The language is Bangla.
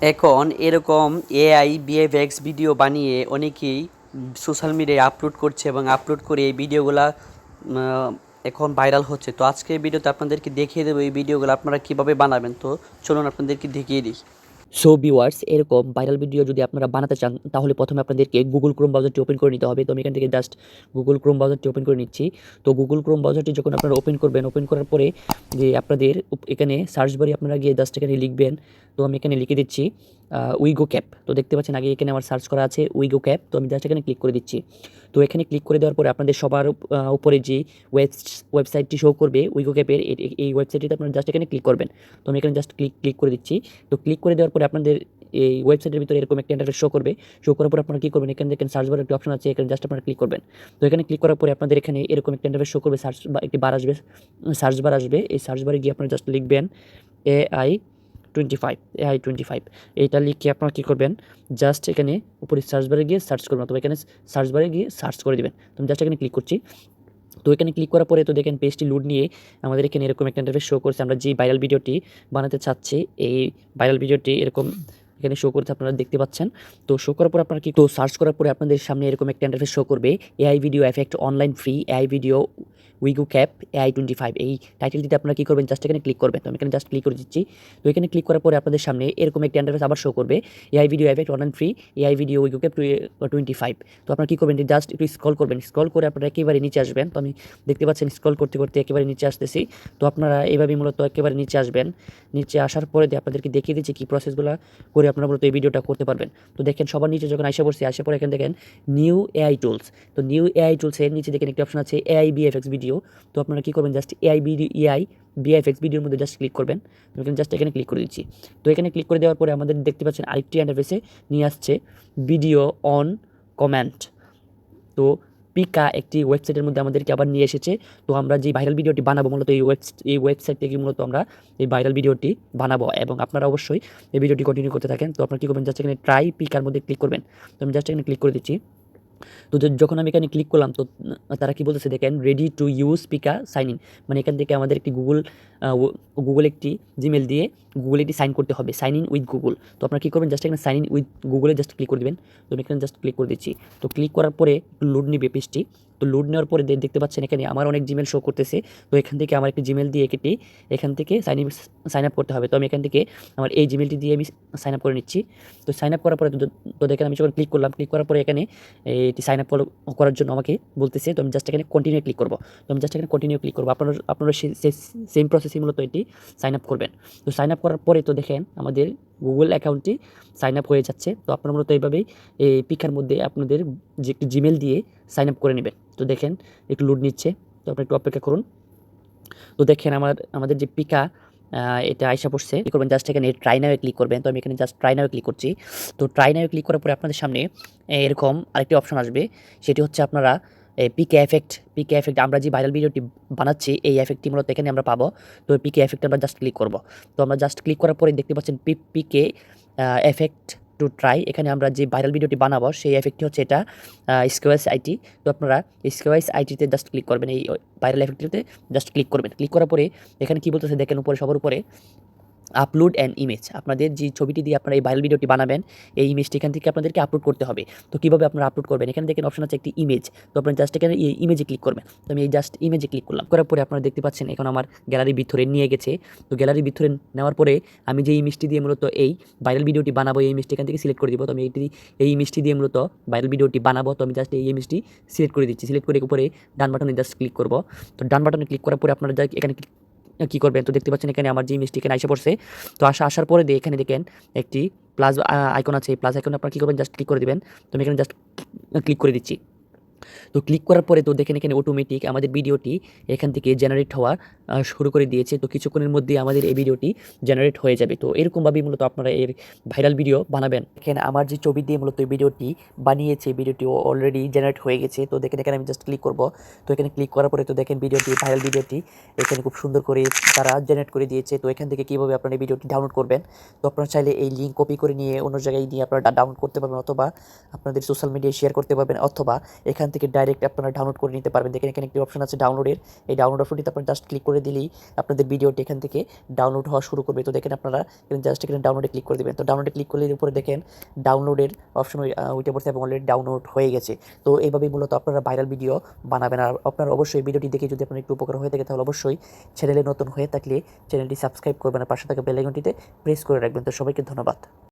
এখন এরকম এআই ভিএফএক্স ভিডিও বানিয়ে অনেকেই সোশ্যাল মিডিয়ায় আপলোড করছে এবং আপলোড করে এই ভিডিওগুলা এখন ভাইরাল হচ্ছে। তো আজকের ভিডিওতে আপনাদেরকে দেখিয়ে দেবো এই ভিডিওগুলো আপনারা কীভাবে বানাবেন। তো চলুন আপনাদেরকে দেখিয়ে দিই। সো ভিউয়ার্স, এরকম ভাইরাল ভিডিও যদি আপনারা বানাতে চান তাহলে প্রথমে আপনাদেরকে গুগল ক্রোম ব্রাউজারটি ওপেন করে নিতে হবে। তো আমি এখান থেকে জাস্ট গুগল ক্রোম ব্রাউজারটি ওপেন করে নিচ্ছি। তো গুগল ক্রোম ব্রাউজারটি যখন আপনারা ওপেন করবেন, ওপেন করার পরে যে আপনাদের এখানে সার্চ বারে আপনারা গিয়ে জাস্ট এখানে লিখবেন। তো আমি এখানে লিখে দিচ্ছি উইগো ক্যাপ। তো দেখতে পাচ্ছেন আগে এখানে আমার সার্চ করা আছে উইগো ক্যাপ। তো আমি জাস্ট এখানে ক্লিক করে দিচ্ছি। তো এখানে ক্লিক করে দেওয়ার পরে আপনাদের সবার উপরে যে ওয়েবসাইটটি শো করবে উইগো ক্যাপের, এই ওয়েবসাইটটিতে আপনারা জাস্ট এখানে ক্লিক করবেন। তো আমি এখানে জাস্ট ক্লিক করে দিচ্ছি। তো ক্লিক করে দেওয়ার পরে আপনাদের এই ওয়েবসাইটের ভিতরে এরকম একটা ইন্টারফেস শো করবে। শো করার পর আপনারা কী করবেন, এখানে দেখেন সার্চ বারের একটি অপশন আছে, এখানে জাস্ট আপনারা ক্লিক করবেন। তো এখানে ক্লিক করার পরে আপনাদের এখানে এরকম একটা ইন্টারফেস শো করবে, সার্চ বা একটি বার আসবে, সার্চ বার আসবে। এই সার্চ বারে গিয়ে আপনারা জাস্ট লিখবেন AI25 এইটা লিখে আপনারা কী করবেন, জাস্ট এখানে উপরে সার্চ বারে গিয়ে সার্চ করবেন, অথবা এখানে সার্চ বারে গিয়ে সার্চ করে দেবেন। তো আমি জাস্ট এখানে ক্লিক করছি। তো এখানে ক্লিক করার পরে তো দেখেন পেজটি লোড নিয়ে আমাদের এখানে এরকম একটা ইন্টারফেস শো করছে। আমরা যে ভাইরাল ভিডিওটি বানাতে চাচ্ছি এই ভাইরাল ভিডিওটি এরকম এখানে শো করতে আপনারা দেখতে পাচ্ছেন। তো শো করার পর আপনারা কি তো সার্চ করার পরে আপনাদের সামনে এরকম একটা ইন্টারফেস শো করবে, AI video effect online free AI video Wego cap AI25। এই টাইটেলটিতে আপনারা কী করবেন, জাস্ট এখানে ক্লিক করবেন। তো আমি এখানে জাস্ট ক্লিক করে দিচ্ছি। তো এখানে ক্লিক করার পরে আপনাদের সামনে এরকম একটা ইন্টারফেস আবার শো করবে, AI video effect online free AI video Wego cap 25। তো আপনারা কী করবেন, জাস্ট একটু স্ক্রল করবেন। স্ক্রল করে আপনারা একেবারে নিচে আসবেন। তো আমি দেখতে পাচ্ছেন স্ক্রল করতে করতে একেবারে নিচে আসতেছি। তো আপনারা এইভাবে মূলত একেবারে নিচে আসবেন। নিচে আসার পরে আপনাদেরকে দেখিয়ে দিচ্ছি কী প্রসেসগুলো করে আপনারা মূলত এই ভিডিওটা করতে পারবেন। তো দেখেন সবার নিচে যখন আসা পড়ছে, আসার পরে এখানে দেখেন নিউ এআই টুলস। তো নিউ এআই টুলসের নিচে দেখেন একটি অপশন আছে এআই ভিএফএক্স ভিডিও। তো আপনারা কী করবেন, জাস্ট এআই ভিএফএক্স ভিডিওর মধ্যে জাস্ট ক্লিক করবেন। জাস্ট এখানে ক্লিক করে দিচ্ছি। তো এখানে ক্লিক করে দেওয়ার পরে আমাদের দেখতে পাচ্ছেন আরেকটি ইন্টারফেসে নিয়ে আসছে ভিডিও অন কমেন্ট। তো পিকা একটি ওয়েবসাইটের মধ্যে আমাদেরকে আবার নিয়ে এসেছে। তো আমরা যে ভাইরাল ভিডিওটি বানাবো মূলত এই ওয়েবসাইট থেকে মূলত আমরা এই ভাইরাল ভিডিওটি বানাবো, এবং আপনারা অবশ্যই এই ভিডিওটি কন্টিনিউ করতে থাকেন। তো আপনারা কী করবেন, জাস্ট এখানে ট্রাই পিকার মধ্যে ক্লিক করবেন। তো আমি জাস্ট এখানে ক্লিক করে দিচ্ছি। তো যখন আমি এখানে ক্লিক করলাম, তো তারা কি বলতেছে দেখেন, রেডি টু ইউজ পিকা সাইন ইন। মানে এখান থেকে আমাদের একটি গুগল একটি জিমেল দিয়ে গুগল একটি সাইন করতে হবে, সাইন ইন উইথ গুগল। তো আপনারা কী করবেন, জাস্ট এখানে সাইন ইন উইথ গুগলে জাস্ট ক্লিক করে দেবেন। তো আমি এখানে জাস্ট ক্লিক করে দিচ্ছি। তো ক্লিক করার পরে একটু লোড নিবে পেজটি। তো লোড নেওয়ার পরে দেখতে পাচ্ছেন এখানে আমার অনেক জিমেল শো করতেছে। তো এখান থেকে আমার একটি জিমেল দিয়ে এখান থেকে সাইন আপ করতে হবে। তো আমি এখান থেকে আমার এই জিমেলটি দিয়ে আমি সাইন আপ করে নিচ্ছি। তো সাইন আপ করার পরে তো দেখেন আমি যখন ক্লিক করলাম, ক্লিক করার পরে এখানে এটি সাইন আপ করার জন্য আমাকে বলতেছে। তো আমি জাস্ট এখানে কন্টিনিউ ক্লিক করবো। তো আমি জাস্ট এখানে কন্টিনিউ ক্লিক করবো। আপনারা সেম প্রসেসে মূলত এটি সাইন আপ করবেন। তো সাইন আপ করার পরে তো দেখেন আমাদের গুগল অ্যাকাউন্টটি সাইন আপ হয়ে যাচ্ছে। তো আপনারা মূলত এইভাবেই এই পিকার মধ্যে আপনাদের যে একটি জিমেল দিয়ে সাইন আপ করে নেবেন। তো দেখেন একটু লোড নিচ্ছে, তো আপনি একটু অপেক্ষা করুন। তো দেখেন আমাদের যে পিকা এটা আইসা পড়ছে। কী করবেন, জাস্ট এখানে ট্রাই নাও ক্লিক করবেন। তো আমি এখানে জাস্ট ট্রাই নাও ক্লিক করছি। তো ট্রাই নাও ক্লিক করার পরে আপনাদের সামনে এরকম আরেকটি অপশন আসবে, সেটি হচ্ছে আপনারা পিকে এফেক্ট আমরা যে ভাইরাল ভিডিওটি বানাচ্ছি এই এফেক্টটি মূলত এখানে আমরা পাবো। তো পিকে এফেক্ট আমরা জাস্ট ক্লিক করব। তো আমরা জাস্ট ক্লিক করার পরে দেখতে পাচ্ছেন পিকে এফেক্ট টু ট্রাই। এখানে আমরা যে ভাইরাল ভিডিওটি বানাবো সেই এফেক্টটি হচ্ছে এটা স্কোয়াইস আইটি। তো আপনারা স্কোয়াইস আইটিতে জাস্ট ক্লিক করবেন, এই ভাইরাল এফেক্টটিতে জাস্ট ক্লিক করবেন। ক্লিক করার পরে এখানে কী বলতেছে দেখেন উপরে, সবার উপরে আপলোড অ্যান ইমেজ। আপনাদের যে ছবিটি দিয়ে আপনারা এই ভাইরাল ভিডিওটি বানাবেন এই ইমেজটি এখান থেকে আপনাদেরকে আপলোড করতে হবে। তো কীভাবে আপনারা আপলোড করবেন, এখানে দেখেন অপশন আছে একটি ইমেজ। তো আপনারা জাস্ট এখানে এই ইমেজে ক্লিক করবেন। তো আমি এই জাস্ট ইমেজে ক্লিক করলাম। করার পরে আপনারা দেখতে পাচ্ছেন এখন আমার গ্যালারির ভিতরে নিয়ে গেছে। তো গ্যালারির ভিতরে নেওয়ার পরে আমি যে ইমেজটি দিয়ে মূলত এই ভাইরাল ভিডিওটি বানাবো এই ইমেজটি এখান থেকে সিলেক্ট করে দিব। তো আমি এই ইমেজটি দিয়ে মূলত ভাইরাল ভিডিওটি বানাবো। তো আমি জাস্ট এই ইমেজটি সিলেক্ট করে দিচ্ছি। সিলেক্ট করে উপরে ডান বাটনে জাস্ট ক্লিক করব। তো ডান বাটনে ক্লিক করার পরে আপনারা এখানে কী করবেন, তো দেখতে পাচ্ছেন এখানে আমার যে ইমেজটি এখানে আইসা পড়ছে। তো আসার পরে এখানে দেখেন একটি প্লাস আইকন আছে, এই প্লাস আইকনে আপনারা কী করবেন, জাস্ট ক্লিক করে দেবেন। তো আমি এখানে জাস্ট ক্লিক করে দিচ্ছি। তো ক্লিক করার পরে তো দেখেন এখানে অটোমেটিক আমাদের ভিডিওটি এখান থেকে জেনারেট হওয়া শুরু করে দিয়েছে। তো কিছুক্ষণের মধ্যে আমাদের এই ভিডিওটি জেনারেট হয়ে যাবে। তো এরকমভাবেই মূলত আপনারা এর ভাইরাল ভিডিও বানাবেন। এখানে আমার যে ছবি দিয়ে মূলত এই ভিডিওটি বানিয়েছে, ভিডিওটি অলরেডি জেনারেট হয়ে গেছে। তো দেখেন এখানে আমি জাস্ট ক্লিক করব। তো এখানে ক্লিক করার পরে তো দেখেন ভাইরাল ভিডিওটি এখানে খুব সুন্দর করে তারা জেনারেট করে দিয়েছে। তো এখান থেকে কীভাবে আপনারা এই ভিডিওটি ডাউনলোড করবেন, তো আপনারা চাইলে এই লিঙ্ক কপি করে নিয়ে অন্য জায়গায় নিয়ে আপনারা ডাউনলোড করতে পারবেন, অথবা আপনাদের সোশ্যাল মিডিয়ায় শেয়ার করতে পারবেন, অথবা এখান থেকে ডাইরেক্ট আপনারা ডাউনলোড করে নিতে পারবেন। দেখেন এখানে একটি অপশন আছে ডাউনলোডের, এই ডাউনলোড অপশনটিতে আপনারা জাস্ট ক্লিক করে দিলেই আপনাদের ভিডিওটি এখান থেকে ডাউনলোড হওয়া শুরু করবে। তো দেখেন আপনারা জাস্ট এখানে ডাউনলোডে ক্লিক করে দেবেন। তো ডাউনলোডে ক্লিক করলে উপরে দেখেন ডাউনলোডের অপশন উঠে পড়ছে এবং অলরেডি ডাউনলোড হয়ে গেছে। তো এইভাবেই মূলত আপনারা ভাইরাল ভিডিও বানাবেন। আর আপনারা অবশ্যই ভিডিওটি দেখে যদি আপনার একটু উপকার হয়ে থাকে তাহলে অবশ্যই চ্যানেলে নতুন হয়ে থাকলে চ্যানেলটি সাবস্ক্রাইব করবেন আর পাশে থাকা বেল আইকনটিতে প্রেস করে রাখবেন। তো সবাইকে ধন্যবাদ।